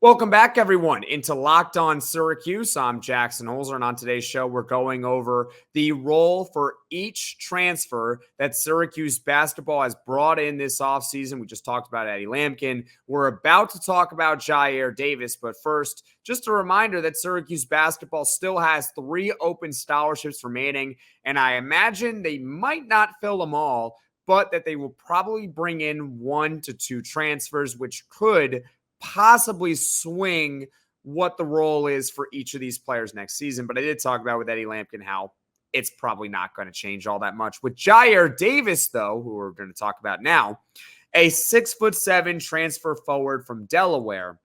Welcome back, everyone, into Locked On Syracuse. I'm Jackson Holzer, and on today's show, we're going over the role for each transfer that Syracuse basketball has brought in this offseason. We just talked about Eddie Lampkin. We're about to talk about Jyare Davis, but first, just a reminder that Syracuse basketball still has 3 open scholarships remaining, and I imagine they might not fill them all, but that they will probably bring in 1 to 2 transfers, which could possibly swing what the role is for each of these players next season. But I did talk about with Eddie Lampkin how it's probably not going to change all that much. With Jyare Davis, though, who we're going to talk about now, a 6'7" transfer forward from Delaware,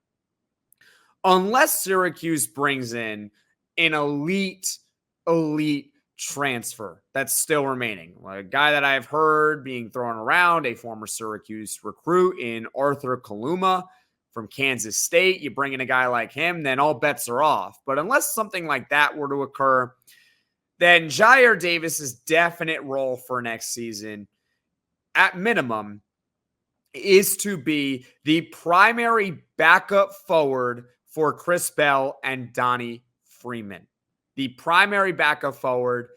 unless Syracuse brings in an elite transfer that's still remaining. A guy that I've heard being thrown around, a former Syracuse recruit in Arthur Kaluma from Kansas State. You bring in a guy like him, then all bets are off. But unless something like that were to occur, then Jyare Davis's definite role for next season, at minimum, is to be the primary backup forward for Chris Bell and Donnie Freeman. The primary backup forward,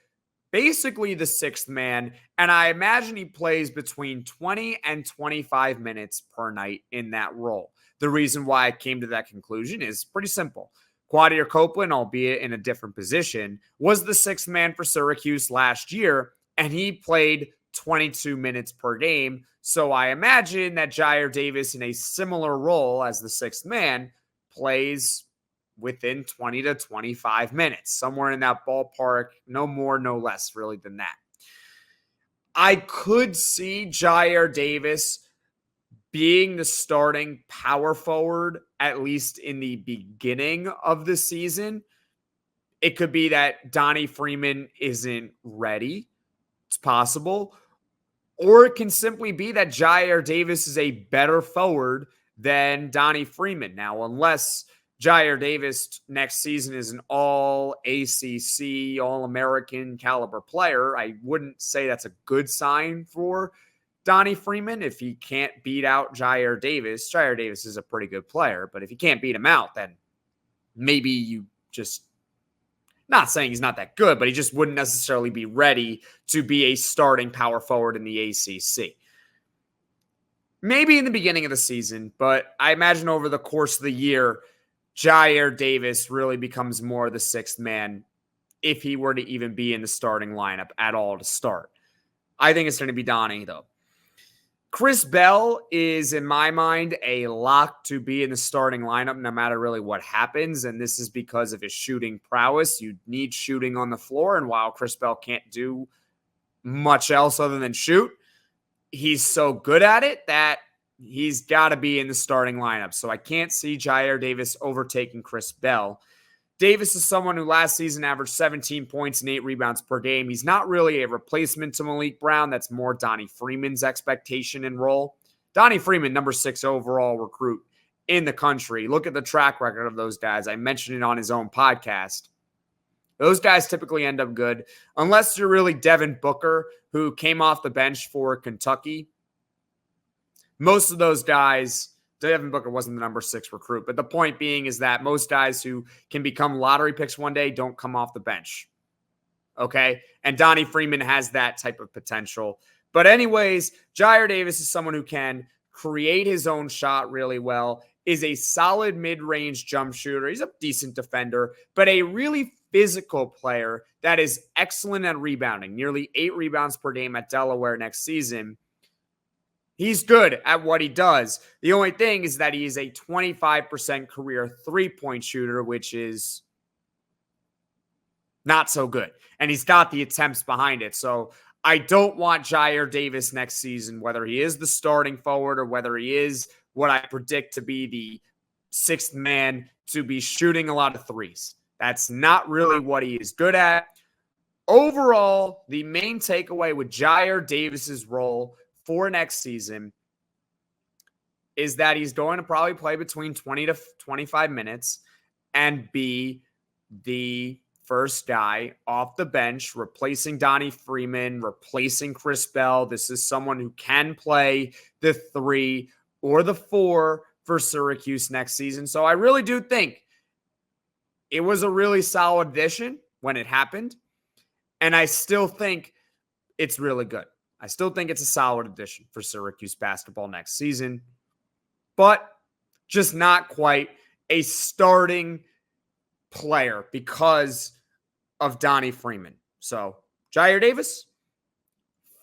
basically the 6th man, and I imagine he plays between 20 and 25 minutes per night in that role. The reason why I came to that conclusion is pretty simple. Quadir Copeland, albeit in a different position, was the 6th man for Syracuse last year, and he played 22 minutes per game. So I imagine that Jyare Davis, in a similar role as the 6th man, plays within 20 to 25 minutes, somewhere in that ballpark, no more, no less, really, than that. I could see Jyare Davis being the starting power forward, at least in the beginning of the season. It could be that Donnie Freeman isn't ready. It's possible. Or it can simply be that Jyare Davis is a better forward than Donnie Freeman. Now, unless Jyare Davis next season is an all ACC, all American caliber player, I wouldn't say that's a good sign for Donnie Freeman. If he can't beat out Jyare Davis is a pretty good player, but if he can't beat him out, then maybe you just, not saying he's not that good, but he just wouldn't necessarily be ready to be a starting power forward in the ACC. Maybe in the beginning of the season, but I imagine over the course of the year, Jyare Davis really becomes more the 6th man if he were to even be in the starting lineup at all to start. I think it's going to be Donnie, though. Chris Bell is, in my mind, a lock to be in the starting lineup no matter really what happens, and this is because of his shooting prowess. You need shooting on the floor, and while Chris Bell can't do much else other than shoot, he's so good at it that he's got to be in the starting lineup. So I can't see Jyare Davis overtaking Chris Bell. Davis is someone who last season averaged 17 points and 8 rebounds per game. He's not really a replacement to Malik Brown. That's more Donnie Freeman's expectation and role. Donnie Freeman, number 6 overall recruit in the country. Look at the track record of those guys. I mentioned it on his own podcast. Those guys typically end up good, unless you're really Devin Booker, who came off the bench for Kentucky. Most of those guys, Devin Booker wasn't the number 6 recruit, but the point being is that most guys who can become lottery picks one day don't come off the bench. Okay? And Donnie Freeman has that type of potential. But anyways, Jyare Davis is someone who can create his own shot really well, is a solid mid-range jump shooter. He's a decent defender, but a really physical player that is excellent at rebounding, nearly 8 rebounds per game at Delaware next season. He's good at what he does. The only thing is that he is a 25% career three-point shooter, which is not so good. And he's got the attempts behind it. So I don't want Jyare Davis next season, whether he is the starting forward or whether he is what I predict to be the 6th man, to be shooting a lot of threes. That's not really what he is good at. Overall, the main takeaway with Jyare Davis's role for next season is that he's going to probably play between 20 to 25 minutes and be the first guy off the bench, replacing Donnie Freeman, replacing Chris Bell. This is someone who can play the 3 or the 4 for Syracuse next season. So I really do think it was a really solid addition when it happened. And I still think it's really good. I still think it's a solid addition for Syracuse basketball next season, but just not quite a starting player because of Donnie Freeman. So Jyare Davis,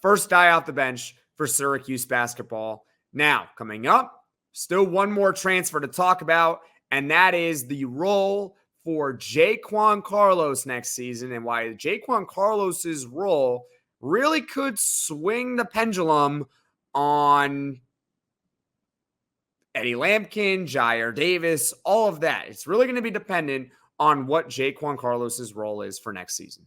first guy off the bench for Syracuse basketball. Now, coming up, still one more transfer to talk about, and that is the role for Jaquan Carlos next season, and why Jaquan Carlos's role really could swing the pendulum on Eddie Lampkin, Jyare Davis, all of that. It's really going to be dependent on what Jaquan Carlos's role is for next season.